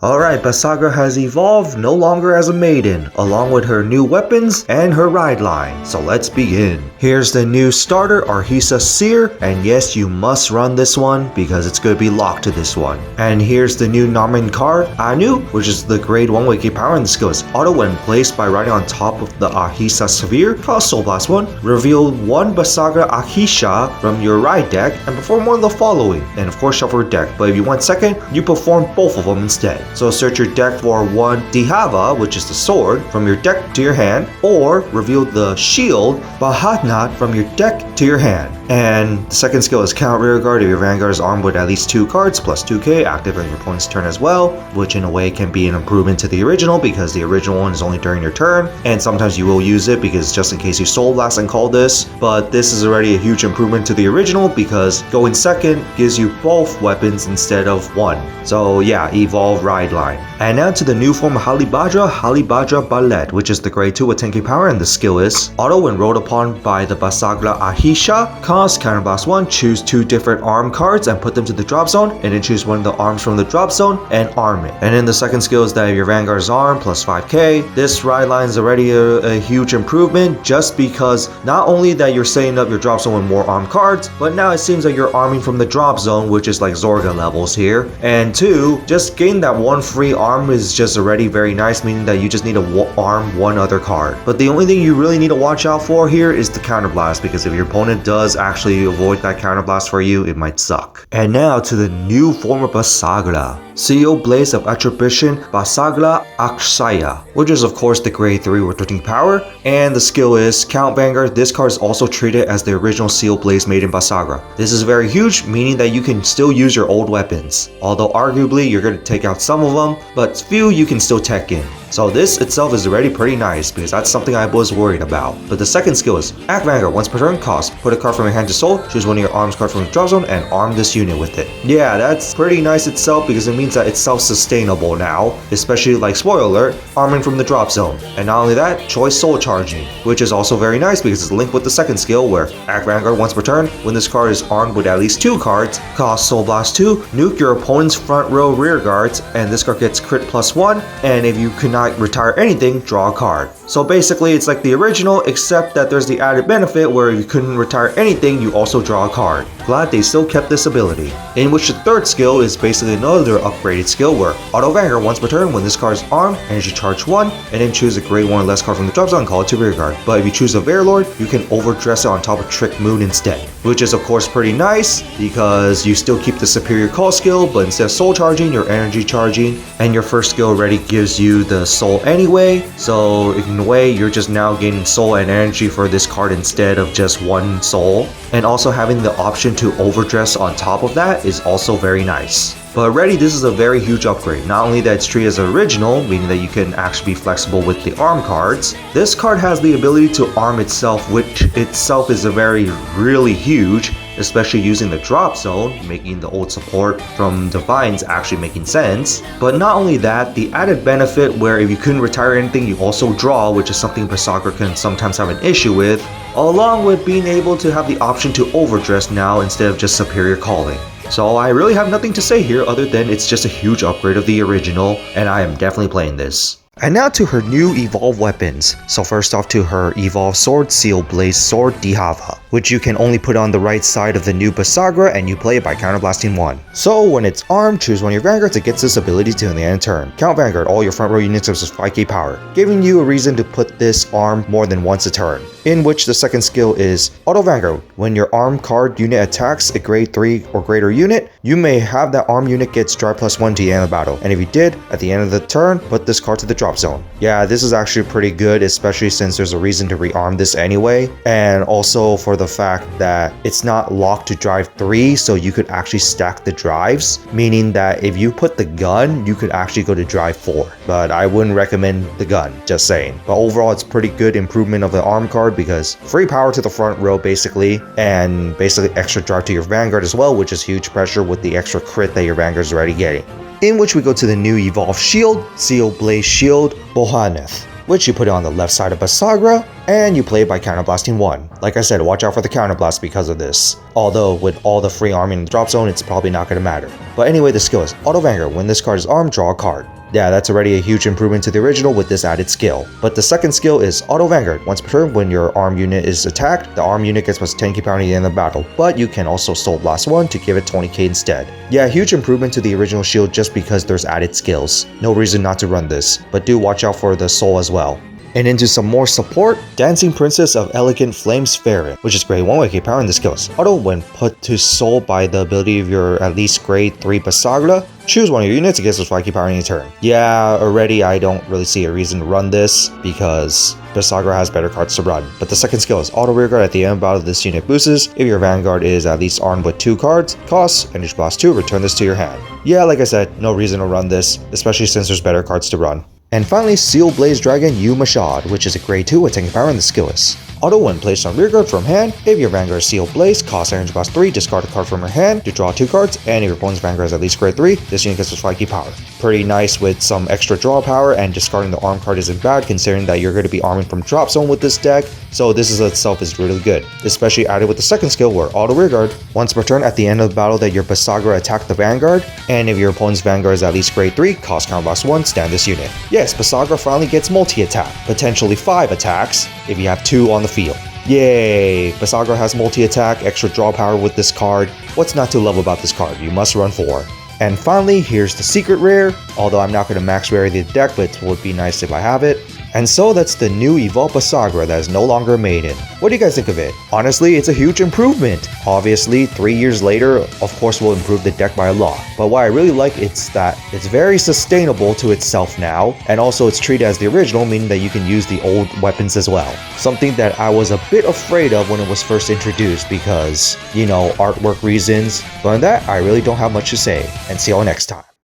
Alright, Bavsargra has evolved no longer as a maiden, along with her new weapons and her ride line. So let's begin. Here's the new starter, Aksayya Seer, and yes, you must run this one because it's going to be locked to this one. And here's the new Norman card, Anu, which is the grade 1 Wiki power, and the skill is auto when placed by riding on top of the Aksayya sphere, cost Soul Blast 1, reveal 1 Bavsargra Aksayya from your ride deck and perform one of the following, and of course shuffle your deck, but if you want second, you perform both of them instead. So search your deck for 1 Dihava, which is the sword, from your deck to your hand, or reveal the shield Bahatnat from your deck to your hand. And the second skill is count rear guard if your Vanguard is armed with at least 2 cards plus 2k active on your opponent's turn as well, which in a way can be an improvement to the original because the original one is only during your turn, and sometimes you will use it because just in case you Soul Blast and call this, but this is already a huge improvement to the original because going second gives you both weapons instead of one. So yeah, evolve ride line. And now to the new form of Halibadra Ballet, which is the grade 2 with 10k power, and the skill is auto when rolled upon by the Bavsargra Aksayya, cost counterblast 1, choose 2 different arm cards and put them to the drop zone, and then choose one of the arms from the drop zone and arm it. And then the second skill is that if your Vanguard is armed plus 5k, this ride line is already a huge improvement just because not only that you're setting up your drop zone with more armed cards, but now it seems like you're arming from the drop zone, which is like Zorga levels here. And 2, just getting that 1 free arm is just already very nice, meaning that you just need to arm 1 other card. But the only thing you really need to watch out for here is the counterblast, because if your opponent does actually avoid that counterblast for you, it might suck. And now to the new form of Bavsargra, CEO Blaze of Attribution Bavsargra Aksayya, which is of course the grade 3 with 13 power, and the skill is count Vanguard. This card is also treated as the original Seal Blaze made in Bavsargra. This is very huge, meaning that you can still use your old weapons, although arguably you're going to take out some of them, but few you can still tech in. So this itself is already pretty nice because that's something I was worried about. But the second skill is act Vanguard once per turn, cost put a card from your hand to soul, choose one of your arms card from the drop zone and arm this unit with it. Yeah, that's pretty nice itself because it means that it's self-sustainable now, especially like spoiler alert, arming from the drop zone. And not only that, choice soul charging, which is also very nice because it's linked with the second skill where act Vanguard once per turn. When this card is armed with at least 2 cards, cost Soul Blast 2, nuke your opponent's front row rear guards, and this card gets crit plus 1, and if you cannot retire anything, draw a card. So basically it's like the original, except that there's the added benefit where if you couldn't retire anything, you also draw a card. Glad they still kept this ability. In which the third skill is basically another upgraded skill where auto Vanguard once per turn. When this card is armed, energy charge 1, and then choose a grade 1 or less card from the drop zone and call it to rear guard. But if you choose a Varlord, you can overdress it on top of Trick Moon instead, which is of course pretty nice because you still keep the superior call skill, but instead of soul charging, you're energy charging, and your first skill already gives you the soul anyway, so in a way you're just now gaining soul and energy for this card instead of just 1 soul. And also having the option to overdress on top of that is also very nice. But already this is a very huge upgrade. Not only that it's treated as original, meaning that you can actually be flexible with the arm cards, this card has the ability to arm itself, which itself is a really huge, especially using the drop zone, making the old support from Divines actually making sense. But not only that, the added benefit where if you couldn't retire anything, you also draw, which is something Bavsargra can sometimes have an issue with, along with being able to have the option to overdress now instead of just superior calling. So I really have nothing to say here other than it's just a huge upgrade of the original, and I am definitely playing this. And now to her new evolved weapons. So first off to her evolved sword, Seal Blaze Sword Dihava, which you can only put on the right side of the new Bavsargra, and you play it by counterblasting 1. So when it's armed, choose one of your Vanguards. It gets this ability to in the end of turn. Count Vanguard all your front row units versus 5k power, giving you a reason to put this armed more than once a turn. In which the second skill is auto Vanguard. When your armed card unit attacks a grade 3 or greater unit, you may have that armed unit gets drive plus 1 to the end of the battle. And if you did, at the end of the turn, put this card to the drop zone. Yeah, this is actually pretty good, especially since there's a reason to rearm this anyway, and also for the fact that it's not locked to drive 3, so you could actually stack the drives, meaning that if you put the gun, you could actually go to drive 4, but I wouldn't recommend the gun, just saying. But overall, it's pretty good improvement of the arm card because free power to the front row basically, and basically extra drive to your Vanguard as well, which is huge pressure with the extra crit that your Vanguard is already getting. In which we go to the new evolved shield, Seal Blaze Shield Bohaneth, which you put on the left side of Bavsargra, and you play it by counterblasting 1. Like I said, watch out for the counterblast because of this. Although, with all the free arming in the drop zone, it's probably not going to matter. But anyway, the skill is Auto Vanguard. When this card is armed, draw a card. Yeah, that's already a huge improvement to the original with this added skill. But the second skill is Auto Vanguard. Once per turn, when your armed unit is attacked, the armed unit gets plus 10k power at the end of the battle. But you can also Soul Blast 1 to give it 20k instead. Yeah, huge improvement to the original shield just because there's added skills. No reason not to run this, but do watch out for the soul as well. And into some more support, Dancing Princess of Elegant Flames Farron, which is grade 1 with K power and the skills. Auto, when put to soul by the ability of your at least grade 3 Bavsargra, choose one of your units and gets plus 5k power any turn. Yeah, already I don't really see a reason to run this because Bavsargra has better cards to run. But the second skill is Auto Rearguard. At the end of battle, this unit boosts. If your Vanguard is at least armed with 2 cards, costs, Energy Blast 2, return this to your hand. Yeah, like I said, no reason to run this, especially since there's better cards to run. And finally, Seal Blaze Dragon Yu Mashad, which is a grade 2 with 10 power and the skill is Auto, when placed on rearguard from hand, if your Vanguard is Seal Blaze, cost Energy Blast 3, discard a card from your hand to draw 2 cards, and if your opponent's Vanguard is at least grade 3, this unit gets plus 5k power. Pretty nice with some extra draw power, and discarding the arm card isn't bad considering that you're going to be arming from drop zone with this deck, so this itself is really good, especially added with the second skill where Auto Rearguard. Once per turn at the end of the battle that your Bavsargra attack the Vanguard, and if your opponent's Vanguard is at least grade 3, cost Counter Blast 1, stand this unit. Yes, Bavsargra finally gets multi-attack, potentially 5 attacks if you have 2 on the field. Yay! Bavsargra has multi-attack, extra draw power with this card. What's not to love about this card? You must run 4. And finally, here's the secret rare, although I'm not going to max rare the deck, but it would be nice if I have it. And so that's the new Evolved Bavsargra that is no longer a maiden. What do you guys think of it? Honestly, it's a huge improvement. Obviously, 3 years later, of course we'll improve the deck by a lot. But what I really like is that it's very sustainable to itself now, and also it's treated as the original, meaning that you can use the old weapons as well. Something that I was a bit afraid of when it was first introduced because, you know, artwork reasons. But on that, I really don't have much to say, and see you all next time.